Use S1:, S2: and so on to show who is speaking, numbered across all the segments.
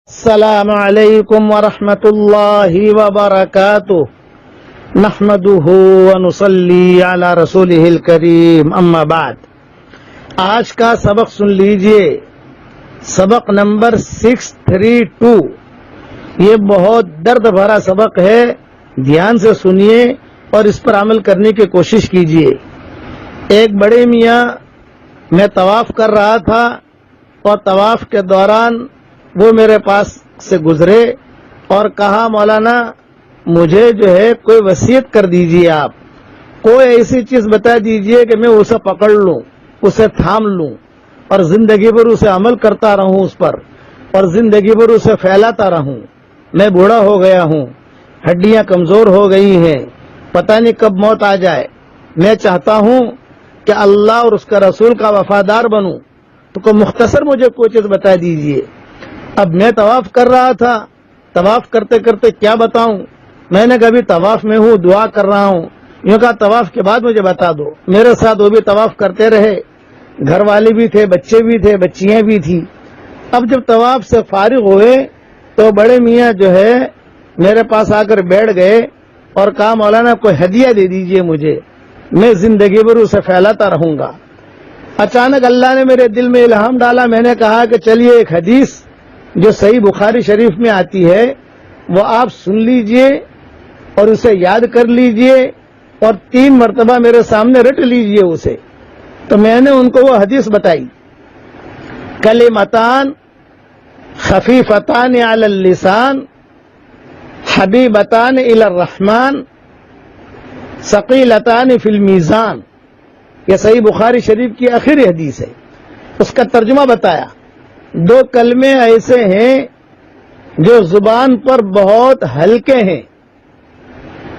S1: السلام علیکم ورحمۃ اللہ وبرکاتہ نحمده ونصلی علی رسولہ الکریم اما بعد آج کا سبق سن لیجئے سبق نمبر 632 یہ بہت درد بھرا سبق ہے دھیان سے سنیے اور اس پر عمل کرنے کی کوشش کیجئے ایک بڑے میاں میں طواف کر رہا تھا اور طواف کے دوران وہ میرے پاس سے گزرے اور کہا مولانا مجھے جو ہے کوئی وصیت کر دیجئے آپ کوئی ایسی چیز بتا دیجئے کہ میں اسے پکڑ لوں اسے تھام لوں اور زندگی بھر اسے عمل کرتا رہوں اس پر اور زندگی بھر اسے پھیلاتا رہوں میں بوڑھا ہو گیا ہوں ہڈیاں کمزور ہو گئی ہیں پتہ نہیں کب موت آ جائے میں چاہتا ہوں کہ اللہ اور اس کا رسول کا وفادار بنوں تو کوئی مختصر مجھے کوئی چیز بتا دیجئے اب میں طواف کر رہا تھا طواف کرتے کرتے کیا بتاؤں میں نے کبھی طواف میں ہوں دعا کر رہا ہوں یوں کہا طواف کے بعد مجھے بتا دو میرے ساتھ وہ بھی طواف کرتے رہے گھر والے بھی تھے بچے بھی تھے بچیاں بھی تھی اب جب طواف سے فارغ ہوئے تو بڑے میاں جو ہے میرے پاس آ کر بیٹھ گئے اور کہا مولانا کوئی ہدیہ دے دیجئے مجھے میں زندگی بھر اسے پھیلاتا رہوں گا اچانک اللہ نے میرے دل میں الہام ڈالا میں نے کہا کہ چلیے ایک حدیث جو صحیح بخاری شریف میں آتی ہے وہ آپ سن لیجئے اور اسے یاد کر لیجئے اور 3 مرتبہ میرے سامنے رٹ لیجئے اسے تو میں نے ان کو وہ حدیث بتائی کلمتان خفیفتان علی اللسان حبیبتان الی الرحمن ثقیلتان فی المیزان یہ صحیح بخاری شریف کی آخری حدیث ہے اس کا ترجمہ بتایا 2 کلمے ایسے ہیں جو زبان پر بہت ہلکے ہیں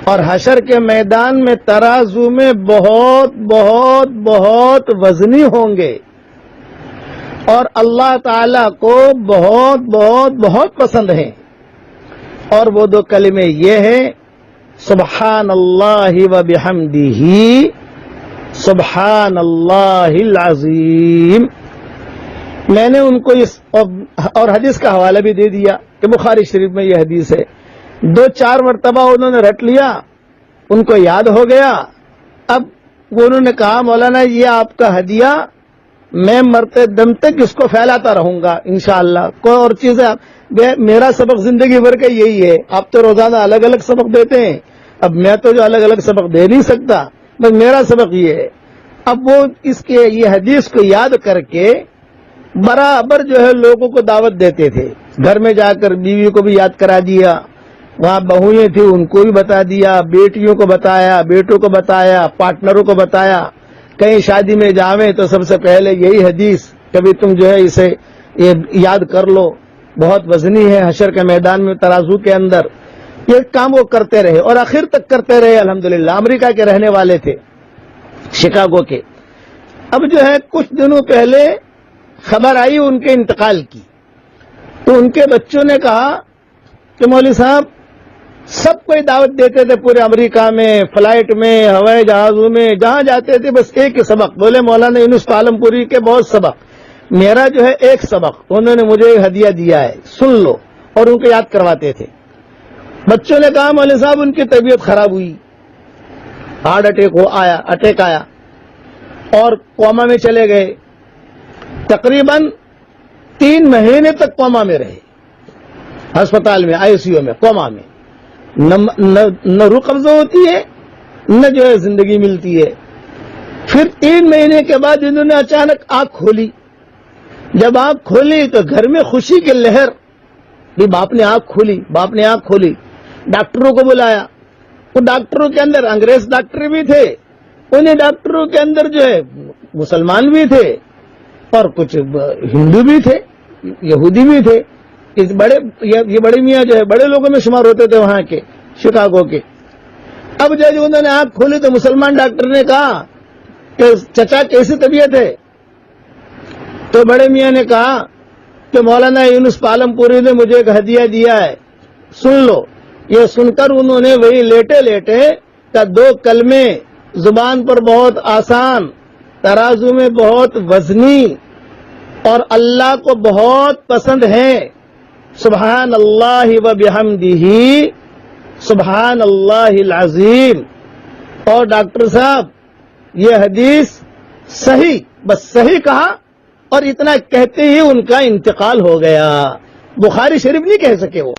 S1: اور حشر کے میدان میں ترازو میں بہت بہت بہت وزنی ہوں گے اور اللہ تعالی کو بہت بہت بہت پسند ہیں اور وہ 2 کلمے یہ ہیں سبحان اللہ و بحمدہ سبحان اللہ العظیم میں نے ان کو اس اور حدیث کا حوالہ بھی دے دیا کہ بخاری شریف میں یہ حدیث ہے 2-4 مرتبہ انہوں نے رٹ لیا ان کو یاد ہو گیا اب انہوں نے کہا مولانا یہ آپ کا ہدیہ میں مرتے دم تک اس کو پھیلاتا رہوں گا انشاءاللہ کوئی اور چیز ہے میرا سبق زندگی بھر کا یہی ہے آپ تو روزانہ الگ الگ سبق دیتے ہیں اب میں تو جو الگ الگ سبق دے نہیں سکتا بس میرا سبق یہ ہے اب وہ اس کے یہ حدیث کو یاد کر کے برابر جو ہے لوگوں کو دعوت دیتے تھے گھر میں جا کر بیوی کو بھی یاد کرا دیا وہاں بہویں تھی ان کو بھی بتا دیا بیٹیوں کو بتایا بیٹوں کو بتایا پارٹنروں کو بتایا کہیں شادی میں جاویں تو سب سے پہلے یہی حدیث کبھی تم جو ہے اسے یاد کر لو بہت وزنی ہے حشر کے میدان میں ترازو کے اندر یہ کام وہ کرتے رہے اور آخر تک کرتے رہے الحمدللہ امریکہ کے رہنے والے تھے شکاگو کے اب جو ہے کچھ دنوں پہلے خبر آئی ان کے انتقال کی تو ان کے بچوں نے کہا کہ مولوی صاحب سب کوئی دعوت دیتے تھے پورے امریکہ میں فلائٹ میں ہوائی جہازوں میں جہاں جاتے تھے بس ایک ہی سبق بولے مولانا یونس پالم پوری کے بہت سبق میرا جو ہے ایک سبق انہوں نے مجھے ایک ہدیہ دیا ہے سن لو اور ان کو یاد کرواتے تھے بچوں نے کہا مولوی صاحب ان کی طبیعت خراب ہوئی ہارٹ اٹیک آیا اور کوما میں چلے گئے تقریباً 3 مہینے تک کوما میں رہے ہسپتال میں آئی سی یو میں کوما میں نہ روح قبضہ ہوتی ہے نہ جو ہے زندگی ملتی ہے پھر 3 مہینے کے بعد انہوں نے اچانک آنکھ کھولی جب آنکھ کھولی تو گھر میں خوشی کی لہر باپ نے آنکھ کھولی ڈاکٹروں کو بلایا وہ ڈاکٹروں کے اندر انگریز ڈاکٹر بھی تھے انہیں ڈاکٹروں کے اندر جو ہے مسلمان بھی تھے اور کچھ ہندو بھی تھے یہودی بھی تھے یہ بڑے میاں جو ہے بڑے لوگوں میں شمار ہوتے تھے وہاں کے شکاگو کے اب جب انہوں نے آنکھ کھولی تو مسلمان ڈاکٹر نے کہا کہ چچا کیسی طبیعت ہے تو بڑے میاں نے کہا کہ مولانا یونس پالم پوری نے مجھے ایک ہدیہ دیا ہے سن لو یہ سن کر انہوں نے وہی لیٹے لیٹے کا 2 کلمے زبان پر بہت آسان ترازو میں بہت وزنی اور اللہ کو بہت پسند ہیں سبحان اللہ و بحمدہ سبحان اللہ العظیم. اور ڈاکٹر صاحب یہ حدیث صحیح، بس صحیح کہا اور اتنا کہتے ہی ان کا انتقال ہو گیا. بخاری شریف نہیں کہہ سکے وہ.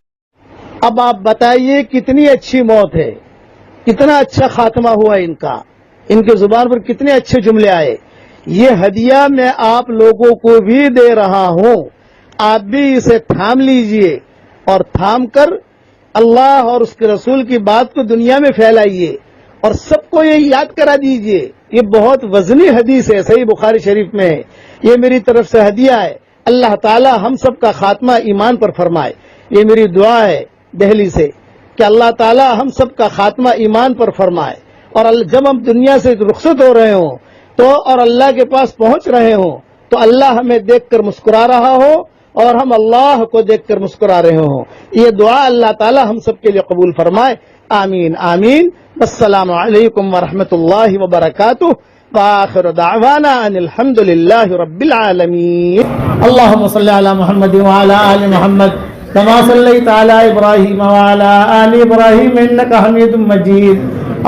S1: اب آپ بتائیے کتنی اچھی موت ہے، کتنا اچھا خاتمہ ہوا ان کا، ان کے زبان پر کتنے اچھے جملے آئے. یہ ہدیہ میں آپ لوگوں کو بھی دے رہا ہوں، آپ بھی اسے تھام لیجئے اور تھام کر اللہ اور اس کے رسول کی بات کو دنیا میں پھیلائیے اور سب کو یہ یاد کرا دیجئے. یہ بہت وزنی حدیث ہے، صحیح بخاری شریف میں ہے. یہ میری طرف سے ہدیہ ہے. اللہ تعالی ہم سب کا خاتمہ ایمان پر فرمائے. یہ میری دعا ہے دہلی سے کہ اللہ تعالی ہم سب کا خاتمہ ایمان پر فرمائے. اور جب ہم دنیا سے رخصت ہو رہے ہوں تو اور اللہ کے پاس پہنچ رہے ہوں تو اللہ ہمیں دیکھ کر مسکرا رہا ہو اور ہم اللہ کو دیکھ کر مسکرا رہے ہوں. یہ دعا اللہ تعالی ہم سب کے لیے قبول فرمائے. آمین آمین. السلام علیکم ورحمۃ اللہ وبرکاتہ. وآخر دعوانا ان الحمد للہ رب العالمین.
S2: اللهم صل على محمد وعلى آل محمد كما صليت على إبراهيم وعلى آل إبراهيم إنك حميد مجيد.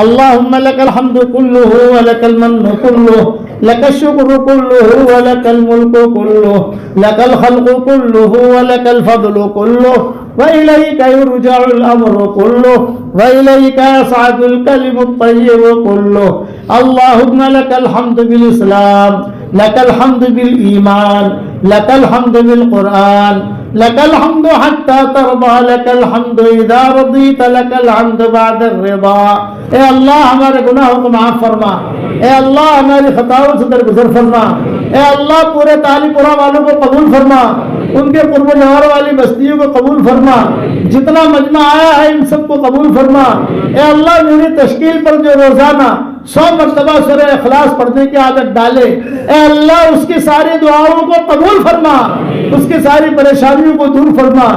S2: اللهم لك الحمد كله ولك المن كله لك الشكر كله ولك الملك كله لك الخلق كله ولك الفضل كله وإليك يرجع الأمر كله وإليك يصعد الكلم الطيب كله. اللهم لك الحمد بالإسلام لك الحمد بالإيمان لك الحمد بالقرآن لك الحمد حتى ترضى لك الحمد إذا رضيت لك الحمد بعد الرضا. اے اللہ ہمارے گناہوں کو معاف فرما، اے اللہ ہماری خطاؤں سے درگزر فرما، اے اللہ پورے تالی پورا والوں کو قبول فرما، ان کے قرب و جوار والی بستیوں کو قبول فرما، جتنا مجمع آیا ہے ان سب کو قبول فرما. اے اللہ میری تشکیل پر جو روزانہ 100 مرتبہ سورہ اخلاص پڑھنے کی عادت ڈالے، اے اللہ اس کی ساری دعاؤں کو قبول فرما، اس کی ساری پریشانیوں کو دور فرما.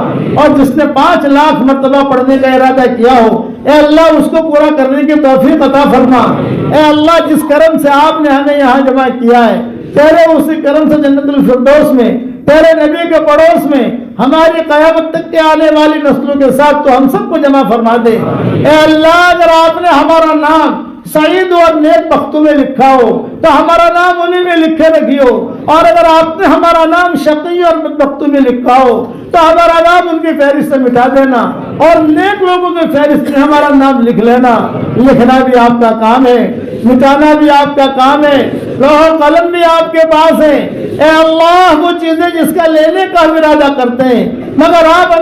S2: اور جس نے 5 لاکھ مرتبہ پڑھنے کا ارادہ کیا ہو، اے اللہ اس کو پورا کرنے کی توفیق عطا فرما. اے اللہ جس کرم سے آپ نے ہمیں یہاں جمع کیا ہے، تیرے اسی کرم سے جنت الفردوس میں تیرے نبی کے پڑوس میں ہماری قیامت تک کے آنے والی نسلوں کے ساتھ تو ہم سب کو جمع فرما دے. اے اللہ اگر آپ نے ہمارا نام سعید اور نیک بختوں میں لکھا ہو تو ہمارا نام انہیں میں لکھے رکھیو، اور اگر آپ نے ہمارا نام شقی اور بدبختوں میں لکھا ہو تو ہمارا نام ان کی فہرست سے مٹا دینا اور نیک لوگوں کے فہرست میں ہمارا نام لکھ لینا. لکھنا بھی آپ کا کام ہے، مٹانا بھی آپ کا کام ہے، لوح و قلم بھی آپ کے پاس ہے. اے اللہ وہ چیزیں جس کا لینے کا ہم ارادہ کرتے ہیں مگر آپ